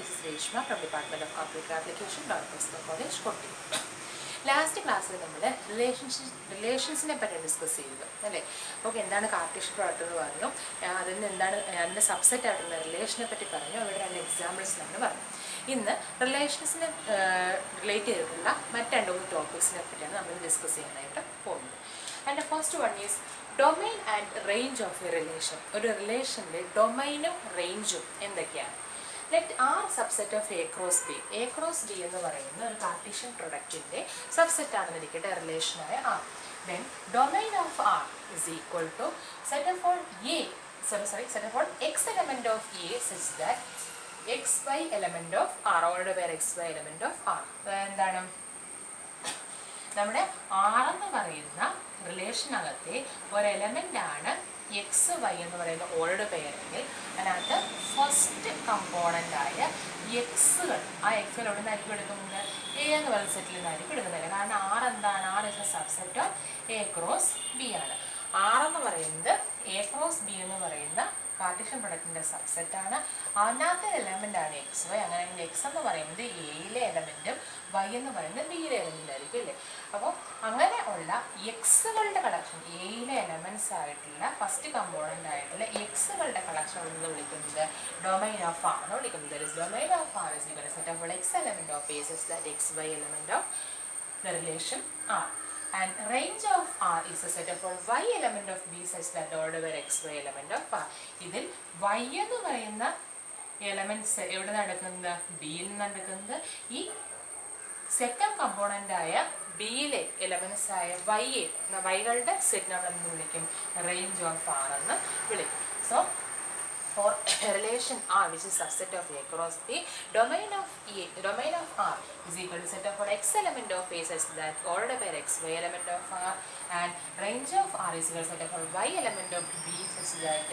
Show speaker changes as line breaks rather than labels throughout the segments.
This is Reshma from Department of Computer Application, Don Bosco College, Kotti. Last ക്ലാസ്സിൽ നമ്മൾ റിലേഷൻസിനെ പറ്റി discuss ചെയ്തു അല്ലേ. ഓക്കെ, എന്താണ് കാർട്ടീഷ്യൻ പ്രോഡക്റ്റ് എന്ന് പറഞ്ഞു, അതിൽ നിന്ന് എന്താണ് അതിൻ്റെ സബ്സെറ്റ് ആയിട്ടുള്ള റിലേഷനെ പറ്റി പറഞ്ഞു, അവിടെ 2 എക്സാമ്പിൾസ് നമ്മൾ പറഞ്ഞു. ഇന്ന് റിലേഷൻസിനെ റിലേറ്റ് ചെയ്തിട്ടുള്ള മറ്റ് 2-3 ടോപ്പിക്സിനെ പറ്റിയാണ് നമ്മൾ ഡിസ്കസ് ചെയ്യാനായിട്ട് പോകുന്നത്. And first one is domain and range of a relation. ഒരു റിലേഷൻ്റെ ഡൊമൈനും റേഞ്ചും എന്തൊക്കെയാണ്? Let R subset of A cross B. A cross B എന്ന് പറയുന്ന ഒരു കാർട്ടീഷ്യൻ പ്രൊഡക്റ്റിൻ്റെ സബ്സെറ്റ് ആണെന്നിരിക്കട്ടെ റിലേഷനായ R. Then domain of R is equal to set of all X element of A such that XY element of R, അവരുടെ പേര് XY element of R. എന്താണ് നമ്മുടെ R എന്ന് പറയുന്ന റിലേഷനകത്തെ ഒരു എലമെൻ്റ് ആണ് എക്സ് വൈ എന്ന് പറയുന്ന ഓൾഡ് പേരെങ്കിൽ അതിനകത്ത് ഫസ്റ്റ് കമ്പോണൻ്റായ എക്സുകൾ, ആ എക്സുകൾ എവിടെ നിന്നായിരിക്കും എടുക്കുന്നത്? എ എന്ന് പറയുന്ന സെറ്റിൽ നിന്നായിരിക്കും എടുക്കുന്നില്ല. കാരണം ആർ എന്താണ്? R is a subset of A cross B ആണ്. ആർ എന്ന് പറയുന്നത് എ ക്രോസ് ബി എന്ന് പറയുന്ന കാർട്ടീഷ്യൻ പ്രൊഡക്റ്റിൻ്റെ സബ്സെറ്റാണ്. അതിനകത്തെ എലമെൻ്റ് ആണ് എക്സ് വൈ. അങ്ങനെയെങ്കിൽ എക്സ് എന്ന് പറയുന്നത് എയിലെ എലമെൻറ്റും വൈ എന്ന് പറയുന്നത് ബിയിലെ എലമെൻ്റ് ആയിരിക്കും അല്ലേ. അപ്പോൾ അങ്ങനെ ഉള്ള എക്സുകളുടെ കളക്ഷൻ, എയിലെ എലമെൻറ്റ്സ് ആയിട്ടുള്ള ഫസ്റ്റ് കമ്പോണൻ്റ് ആയിട്ടുള്ള എക്സുകളുടെ കളക്ഷൻ എന്ന് വിളിക്കുന്നത് ഡൊമൈൻ ഓഫ് ആർ എന്ന് വിളിക്കുന്നത്. Domain of R is equal to set of X element of A such that X Y element of the relation R. And range of R is a set of all y element of B such that the order where x y element of R. ഇതിൽ y എന്ന് പറയുന്ന elements എവിടെ നിന്നാണ് എടുക്കുന്നത്? ബിയിൽ നിന്നാണ് എടുക്കുന്നത്. ഈ സെക്കൻഡ് കമ്പോണൻ്റ് ആയ ബിയിലെ എലമെന്റ്സ് ആയ വൈകളുടെ സെറ്റ് നമ്മൾ എന്ന് വിളിക്കും റേഞ്ച് ഓഫ് ആർ എന്ന് വിളിക്കും. So for a relation R which is subset of A cross B, domain of R is equal to set of all X element of A such that ordered by X Y element of R, and range of R is equal to set of all Y element of B such that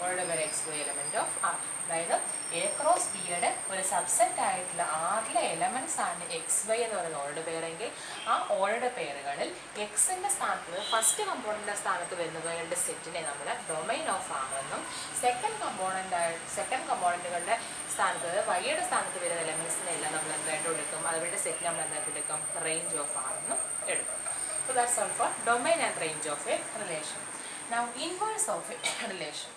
ordered by X Y element of R. അതായത് A cross ബിയുടെ ഒരു subset ആയിട്ടുള്ള ആറിലെ elements ആണ് X Y എന്ന് പറയുന്ന old പെയറെങ്കിൽ ആ old പെയറുകളിൽ എക്സിൻ്റെ സ്ഥാനത്ത് ഫസ്റ്റ് കമ്പോണൻ്റിൻ്റെ സ്ഥാനത്ത് വരുന്നവരുടെ സെറ്റിനെ നമ്മൾ ഡൊമൈൻ ഓഫ് ആർ എന്നും സെക്കൻഡ് കമ്പോണൻറ്റുകളുടെ സ്ഥാനത്ത് വൈയുടെ സ്ഥാനത്ത് വരുന്ന എലമെൻറ്റ്സിനെ എല്ലാം നമ്മൾ എന്തായിട്ട് എടുക്കും? അവരുടെ സെറ്റ് നമ്മൾ എന്തായിട്ട് എടുക്കും? റേഞ്ച് ഓഫ് ആർ എന്നും എടുക്കും. So that's all for domain and range of a relation. Now inverse of a relation.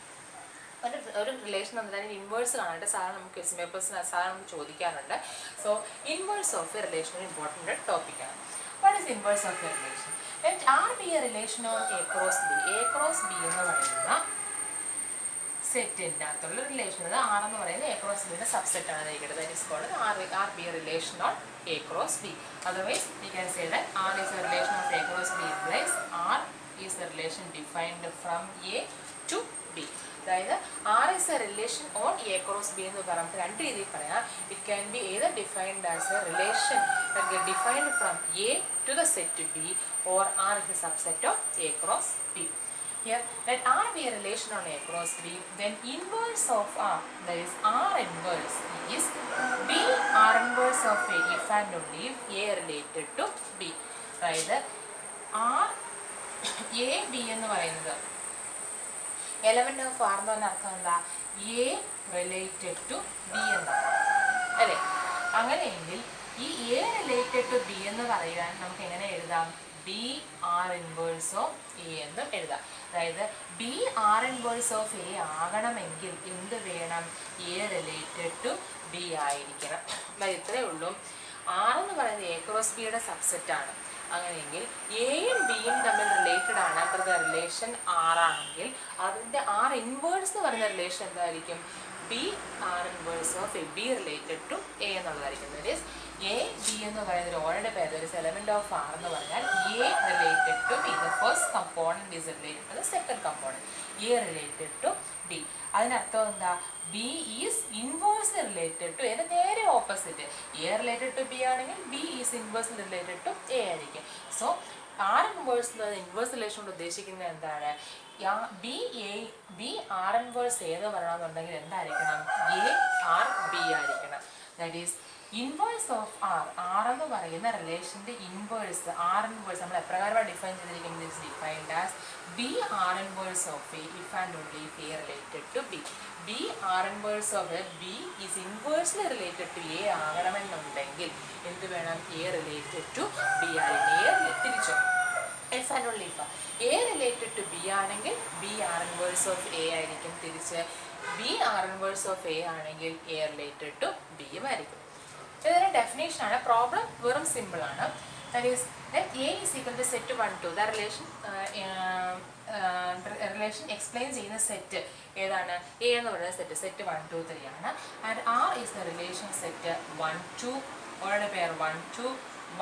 ഒരു റിലേഷൻ എന്നതിന് ഇൻവേഴ്സ് കാണാനായിട്ട് സാധാരണ നമുക്ക് ക്വസ്റ്റ്യൻ പേപ്പേഴ്സിന് സാധാരണ നമുക്ക് ചോദിക്കാറുണ്ട്. So inverse of a relation ഒരു ഇമ്പോർട്ടൻ്റ് ടോപ്പിക്കാണ്. What is inverse of a relation? Let R B a relation on A cross B. A cross B എന്ന് പറയുന്ന സെറ്റിൻ്റെ അകത്തുള്ള റിലേഷൻ, അത് ആർ എന്ന് പറയുന്നത് എ ക്രോസ് ബിയുടെ സബ്സെറ്റ് ആണ് ഇരിക്കുന്നത്. That is called R B a relation on A cross B. Otherwise we can say that R is a relation of A cross B implies R is a relation defined from A to B. അതായത് R is a relation on A cross B എന്ന് പറഞ്ഞാൽ 2 രീതിയിൽ പറയാം. It can be either defined as a relation defined from A to the set B, or R is a subset of A cross B. Here, let R be a relation on A cross B, then inverse of R, that is R inverse, is B R inverse of A if and only if A related to B. അതായത് R A B എന്ന് പറയുന്നത് element of R എന്ന് പറഞ്ഞ അർത്ഥം എന്താ? A related to B എന്നാണ് അല്ലേ. അങ്ങനെയെങ്കിൽ ഈ എ റിലേറ്റഡ് ടു ബി എന്ന് പറയാൻ നമുക്ക് എങ്ങനെ എഴുതാം? B R inverse of A എന്ന് എഴുതാം. അതായത് B R inverse of A ആകണമെങ്കിൽ എന്ത് വേണം? എ റിലേറ്റഡ് ടു ബി ആയിരിക്കണം. ഇത്രയേ ഉള്ളൂ. ആർ എന്ന് പറയുന്നത് എ ക്രോസ് ബിയുടെ സബ്സെറ്റാണ്. അങ്ങനെയെങ്കിൽ എയും ബിയും തമ്മിൽ റിലേറ്റഡ് ആണ്. അത്ര റിലേഷൻ ആർ ആണെങ്കിൽ അതിൻ്റെ ആർ ഇൻവേഴ്സ് എന്ന് പറയുന്ന റിലേഷൻ എന്തായിരിക്കും? B R inverse of A B related to A എന്നുള്ളതായിരിക്കും. ദാറ്റ് ഈസ് എ ബി എന്ന് പറയുന്ന ഒരു ഓൾഡ് പേര്, ഒരു എലമെന്റ് ഓഫ് ആർ എന്ന് പറഞ്ഞാൽ A related to B. The first component is related to the second component. A related to B. അതിനർത്ഥം എന്താ? B is inversely related to A. നേരെ ഓപ്പോസിറ്റ്. എ റിലേറ്റഡ് ടു ബി ആണെങ്കിൽ B is inversely related to A ആയിരിക്കും. So R inverse എന്നത് inverse relation കൊണ്ട് ഉദ്ദേശിക്കുന്നത് എന്താണ്? ബി ആർ ഇൻവേഴ്സ് എന്ന് പറയണമെന്നുണ്ടെങ്കിൽ എന്തായിരിക്കണം? എ ആർ ബി ആയിരിക്കണം. That is inverse of R, R എന്ന് പറയുന്ന റിലേഷൻ്റെ ഇൻവേഴ്സ്, ആർ ഇൻവേഴ്സ് നമ്മൾ എപ്രകാരമാണ് ഡിഫൈൻ ചെയ്തിരിക്കുന്നത്? Is defined as B R inverse of A if and only if A related to B. B R inverse of A, B is inversely related to A ആകണമെന്നുണ്ടെങ്കിൽ എന്ത് വേണം? A related to B ആയിരിക്കും. A തിരിച്ചോ if and only if A related to B ആണെങ്കിൽ B R inverse of A ആയിരിക്കും. തിരിച്ച് B R inverse of A ആണെങ്കിൽ A related to ബിയും ആയിരിക്കും. ഇതിൻ്റെ ഡെഫിനേഷനാണ്. പ്രോബ്ലം വെറും സിമ്പിളാണ്. That is that A is equal to set 1 2. The relation explain ചെയ്യുന്ന സെറ്റ് ഏതാണ്? എ എന്ന് പറയുന്ന സെറ്റ് 1 2 3 ആണ്. And R is the relation set 1 2, ഓരുടെ പേർ 1 2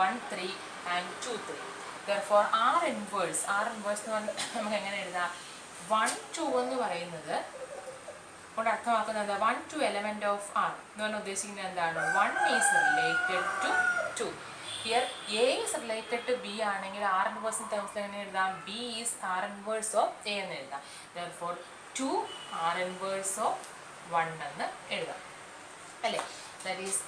1 3 ആൻഡ് 2 3. Therefore R inverse എന്ന് പറഞ്ഞാൽ നമുക്ക് എങ്ങനെ എഴുതാം? 1 2 എന്ന് പറയുന്നത് കൊണ്ട് അർത്ഥമാക്കുന്നത് 1 2 എലമെന്റ് ഓഫ് ആർ എന്ന് പറഞ്ഞാൽ ഉദ്ദേശിക്കുന്നത് എന്താണ്? 1 is related to 2. Here A is related to B ആണെങ്കിൽ ആർ ഇൻവേഴ്സ് ടേംസിൽ എങ്ങനെ എഴുതാം? B is R inverse of A എന്ന് എഴുതാം. Therefore 2 ആർ ഇൻവേഴ്സ് ഓഫ് 1 എന്ന് എഴുതാം അല്ലേ? ദാറ്റ് ഈസ്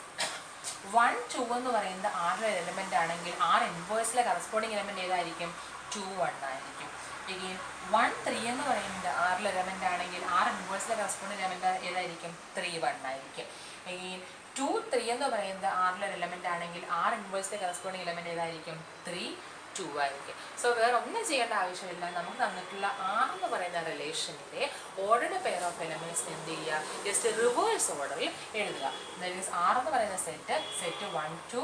1 2 എന്ന് പറയുന്നത് ആറിലെ എലമെന്റ് ആണെങ്കിൽ ആർ ഇൻവേഴ്സിലെ കറസ്പോണ്ടിങ് എലമെന്റ് ഏതായിരിക്കും? 2 1 ആയിരിക്കും. എഗെയിൻ 1 3 എന്ന് പറയുന്നത് ആറിലെ എലമെന്റ് ആണെങ്കിൽ ആർ ഇൻവേഴ്സിലെ കറസ്പോണ്ടിങ് എലമെന്റ് ഏതായിരിക്കും? 3 1 ആയിരിക്കും. എഗെയിൻ 2 3 എന്ന് പറയുന്നത് ആറിലെ എലമെന്റ് ആണെങ്കിൽ ആർ ഇൻവേഴ്സിലെ കറസ്പോണ്ടിങ് എലമെന്റ് ഏതായിരിക്കും? 3 2 ആയിരിക്കും. സോ വേറെ ഒന്നും ചെയ്യേണ്ട ആവശ്യമില്ല. നമുക്ക് തന്നിട്ടുള്ള ആർ എന്ന് പറയുന്ന റിലേഷനിലെ ഓർഡർഡ് പെയർ ഓഫ് എലമെന്റ്സ് എന്ത് ചെയ്യുക? ജസ്റ്റ് റിവേഴ്സ് ഓർഡറിൽ എഴുതുക. ദാറ്റ് മീൻസ് ആർ എന്ന് പറയുന്ന സെറ്റ് 1 2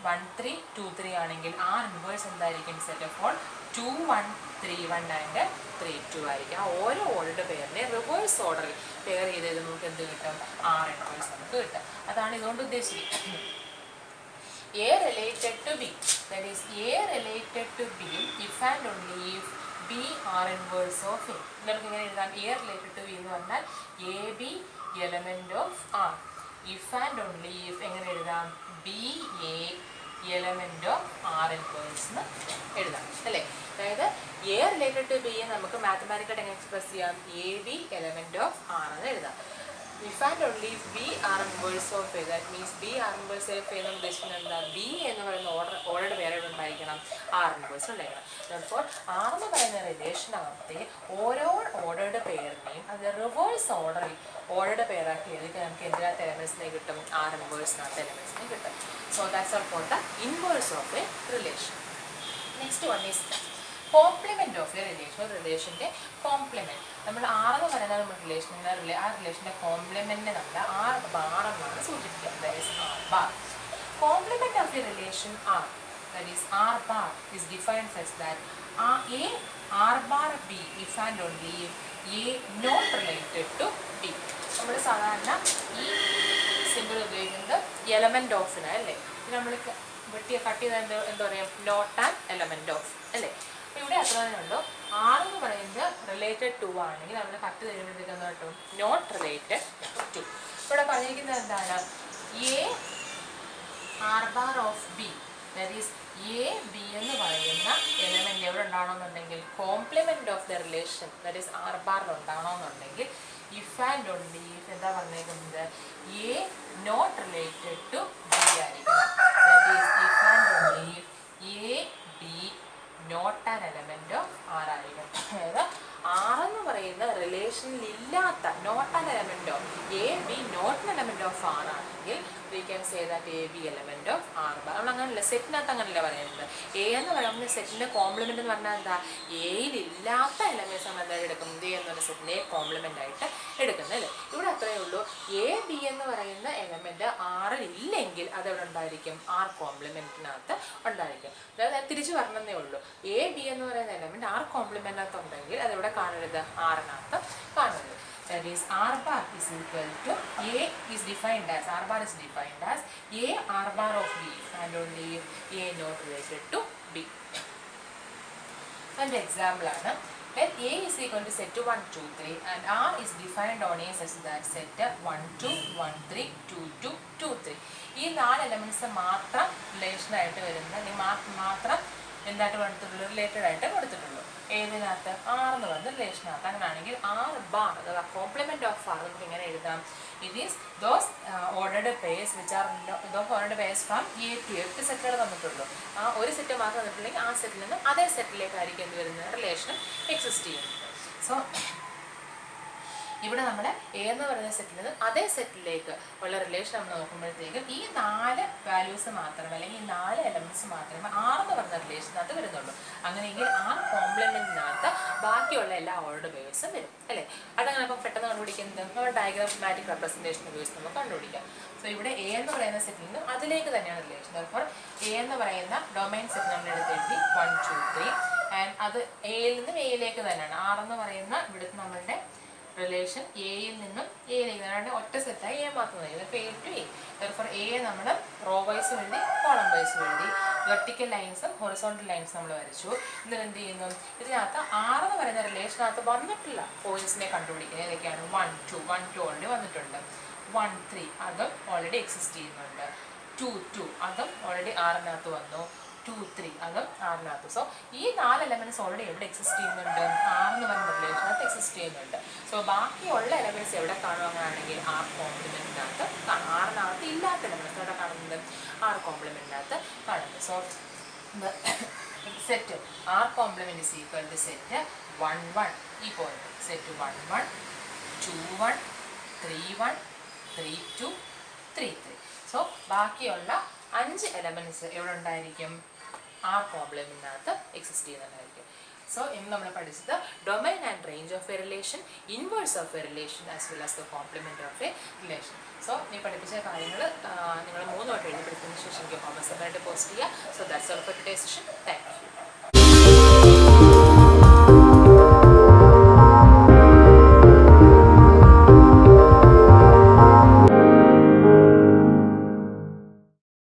1 3 2 3 ആണെങ്കിൽ ആർ ഇൻവേഴ്സ് എന്തായിരിക്കും? സെറ്റ് അപ്പോൾ 2 1 3 1 ആൻഡ് 3 2 ആയിരിക്കും. ആ ഓരോ ഓർഡർഡ് പെയറിനെ റിവേഴ്സ് ഓർഡറിൽ പെയർ ചെയ്ത് നമുക്ക് എന്ത് കിട്ടും? ആർ ഇൻവേഴ്സ് നമുക്ക് കിട്ടും. അതാണ് ഇതുകൊണ്ട് ഉദ്ദേശിക്കുന്നത്. A related to B, that is A related to B if and only if B are inverse of A. നമുക്ക് ഇങ്ങനെ എഴുതാം. A related to B എന്ന് പറഞ്ഞാൽ AB element of R. If and only if എങ്ങനെ എഴുതാം? BA element of R inverse എന്ന് എഴുതാം അല്ലേ? അതായത് A related to B നമുക്ക് മാത്തമാറ്റിക്കലായിട്ട് എങ്ങനെ എക്സ്പ്രസ് ചെയ്യാം? AB element of R എന്ന് എഴുതാം. If and only if B are inverse of A, that means B are inverse of A എന്ന് ഉദ്ദേശിക്കുന്നത് എന്താ? B എന്ന് പറയുന്ന ഓർഡർ വേറെ ഉണ്ടായിരിക്കണം, R inverse ഉണ്ടായിരിക്കണം. Therefore R എന്ന് പറയുന്ന റിലേഷനകത്തെ ഓരോ ഓർഡർഡ് പെയറിനെയും അത് റിവേഴ്സ് ഓർഡറിൽ ഓർഡർഡ് പെയറാക്കി എഴുതി നമുക്ക് എന്തിനകത്ത് എലമെന്റ്സിനെ കിട്ടും? R ഇൻവേഴ്സിനകത്ത് എലമെന്റ്സിനെ കിട്ടും. So that's all for the inverse of a relation. Next one is complement of a relation. ഒരു റിലേഷൻ്റെ കോംപ്ലിമെന്റ് നമ്മൾ ആർ എന്ന് പറയുന്ന നമ്മൾ ആ റിലേഷൻ്റെ കോംപ്ലിമെന്റിനെ നമ്മൾ ആർ ബാർ എന്നാണ് സൂചിപ്പിക്കുക. R bar. Complement of a relation R, that is R bar is defined such that A R bar B if and only A not related to B. നമ്മൾ സാധാരണ ഈ സിമ്പിൾ ഉപയോഗിക്കുന്നത് എലമെന്റ് ഓഫിന് അല്ലേ? നമ്മൾ cut ചെയ്ത എന്താ പറയുക? നോട്ട് ആൻഡ് എലമെന്റ് ഓഫ് അല്ലേ? ഇവിടെ അത്ര തന്നെ ഉള്ളൂ. ആർ എന്ന് പറയുന്നത് റിലേറ്റഡ് ടു ആണെങ്കിൽ നമ്മൾ കട്ട് തരുമ്പോഴത്തേക്ക് എന്താ കിട്ടും? Not related to. ഇവിടെ പറഞ്ഞിരിക്കുന്നത് എന്താണ്? A R bar of B, that is A B എന്ന് പറയുന്ന എലമെന്റ് എവിടെ ഉണ്ടാവണമെന്നുണ്ടെങ്കിൽ complement of the relation that is R ബാറിൽ ഉണ്ടാവണമെന്നുണ്ടെങ്കിൽ ഇഫ് ആൻഡ് ഓൺലി ഇഫ് എന്താ പറഞ്ഞേക്കുന്നത്? A not related to B ആയിരിക്കണം. That is if and only A B not an element of R ആയിരിക്കും. അതായത് ആർ എന്ന് പറയുന്ന റിലേഷനിൽ ഇല്ലാത്ത not an element of A B not an element of R ആണെങ്കിൽ we can say that A B element of R bar. നമ്മൾ അങ്ങനെയല്ല, സെറ്റിനകത്ത് അങ്ങനെയല്ല പറയുന്നത്. എ എന്ന് പറയുന്നത് സെറ്റിന്റെ കോംപ്ലിമെന്റ് എന്ന് പറഞ്ഞാൽ എന്താ? എയിൽ ഇല്ലാത്ത എലമെന്റ്സ് നമ്മൾ എന്തായാലും എടുക്കും. എ എന്ന് പറഞ്ഞ സെറ്റിനെ കോംപ്ലിമെന്റ് ആയിട്ട് എടുക്കുന്നത് അല്ലേ? ഇവിടെ അത്രയേ ഉള്ളൂ. എ ബി എന്ന് പറയുന്ന എലമെന്റ് ആറിൽ ഇല്ലെങ്കിൽ അതെവിടെ ഉണ്ടായിരിക്കും? ആർ കോംപ്ലിമെന്റിനകത്ത് ഉണ്ടായിരിക്കും. അതായത് തിരിച്ചു പറഞ്ഞതേ ഉള്ളൂ. എ ബി എന്ന് പറയുന്ന എലമെന്റ് ആർ കോംപ്ലിമെന്റിനകത്ത് ഉണ്ടെങ്കിൽ അതെവിടെ കാണരുത്? ആറിനകത്ത് കാണരുത്. That is R bar is equal to A is defined as R bar is defined as A R bar of B and only if A not related to B. And the example ആണ്, let A is equal to set 1 2 3 and R is defined on A such that set 1 2 1 3 2 2 2 3. ഈ 4 elements മാത്രം relation ആയിട്ട് വരുന്ന മാത്രം എന്തായിട്ട് കൊടുത്തിട്ടുള്ളൂ, related ആയിട്ട് കൊടുത്തിട്ടുള്ളൂ. ഏതിനകത്ത്? ആർ എന്ന് പറയുന്ന റിലേഷനകത്ത്. അങ്ങനെയാണെങ്കിൽ ആർ ബാർ അഥവാ കോംപ്ലിമെന്റ് ഓഫ് ആർ നമുക്ക് ഇങ്ങനെ എഴുതാം. It is those ordered pairs which are those ordered pairs from A to 8 സെറ്റുകൾ തന്നിട്ടുള്ളൂ. ആ ഒരു സെറ്റ് മാത്രം തന്നിട്ടുണ്ടെങ്കിൽ ആ സെറ്റിൽ നിന്നും അതേ സെറ്റിലേക്കായിരിക്കും എന്ത് വരുന്നത്, റിലേഷൻ എക്സിസ്റ്റ് ചെയ്യുന്നത്. സോ ഇവിടെ നമ്മൾ എ എന്ന് പറയുന്ന സെറ്റിൽ നിന്ന് അതേ സെറ്റിലേക്ക് ഉള്ള റിലേഷൻ നമ്മൾ നോക്കുമ്പോഴത്തേക്കും ഈ 4 വാല്യൂസ് മാത്രമേ, അല്ലെങ്കിൽ ഈ 4 എലമെന്റ്സ് മാത്രമേ ആർ എന്ന് പറയുന്ന റിലേഷനകത്ത് വരുന്നുള്ളൂ. അങ്ങനെയെങ്കിൽ ആർ കോംപ്ലിമെന്റിനകത്ത് ബാക്കിയുള്ള എല്ലാ ഓർഡർ പെയർസും വരും അല്ലേ. അതങ്ങനെ അപ്പം പെട്ടെന്ന് കണ്ടുപിടിക്കുന്നത് നമ്മൾ ഡയഗ്രാമാറ്റിക് റെപ്രസെൻറ്റേഷൻ ഉപയോഗിച്ച് നമുക്ക് കണ്ടുപിടിക്കാം. സോ ഇവിടെ എ എന്ന് പറയുന്ന സെറ്റിൽ നിന്നും അതിലേക്ക് തന്നെയാണ് റിലേഷൻ. അപ്പോൾ എ എന്ന് പറയുന്ന ഡൊമൈൻ സെറ്റ് നമ്മൾ എടുത്തെഴുതി 1 2 3 ആൻഡ് അത് എയിൽ നിന്നും എയിലേക്ക് തന്നെയാണ്. ആർ എന്ന് പറയുന്ന ഇവിടുത്തെ നമ്മളുടെ റിലേഷൻ എയിൽ നിന്നും എയിലേക്ക് തന്നെ ഒറ്റ സെറ്റായി എ മാത്രം തരും. അപ്പോൾ A to A. For A നമ്മൾ റോ വൈസ് വേണ്ടി കോളം വൈസ് വേണ്ടി വെർട്ടിക്കൽ ലൈൻസും ഹൊറിസോണ്ടൽ ലൈൻസും നമ്മൾ വരച്ചു. എന്നിട്ട് എന്ത് ചെയ്യുന്നു, ഇതിനകത്ത് ആർ എന്ന് പറയുന്ന റിലേഷനകത്ത് വന്നിട്ടുള്ള പോയിന്റ്സിനെ കണ്ടുപിടിക്കുന്നത് ഏതൊക്കെയാണ്? 1 2 ഓൾറെഡി വന്നിട്ടുണ്ട്. 1 3 അതും ഓൾറെഡി എക്സിസ്റ്റ് ചെയ്യുന്നുണ്ട്. 2 2 അതും ഓൾറെഡി ആറിനകത്ത് വന്നു. 2 3 അതും ആറിനകത്ത്. സോ ഈ 4 എലമെന്റ്സ് ഓൾറെഡി എവിടെ എക്സിസ്റ്റ് ചെയ്യുന്നുണ്ട്? ആർ എന്ന് പറയുന്ന റിലേഷനകത്ത് എക്സിസ്റ്റ് ചെയ്യുന്നുണ്ട്. സോ ബാക്കിയുള്ള എലമെന്റ്സ് എവിടെ കാണുകയാണെങ്കിൽ ആർ കോംപ്ലിമെന്റിനകത്ത് കാണും. ആറിനകത്ത് ഇല്ലാത്ത എലമെന്റ്സ് എവിടെ കാണുന്നത്? ആർ കോംപ്ലിമെന്റിനകത്ത് കാണുന്നത്. So set R complement is equal to set 1 1 ഈ പോയിന്റ് സെറ്റ് 1 1 2 1 3 1 3 2 3 3. സോ ബാക്കിയുള്ള 5 എലമെന്റ്സ് എവിടെ ഉണ്ടായിരിക്കും? ആർ കോംപ്ലിമെന്റിനകത്ത് എക്സിസ്റ്റ് ചെയ്യുന്നുണ്ടായിരിക്കും. സോ ഇന്ന് നമ്മൾ പഠിച്ചത് domain and range of a relation, inverse of a relation as well as the complement of a relation. So നീ പഠിപ്പിച്ച കാര്യങ്ങൾ നിങ്ങൾ 3 വട്ടം എഴുതി പഠിച്ചതിന് ശേഷം എനിക്ക് കോമൻസ് ആയിട്ട് പോസ്റ്റ് ചെയ്യുക. So that's all for today's session. Thank you.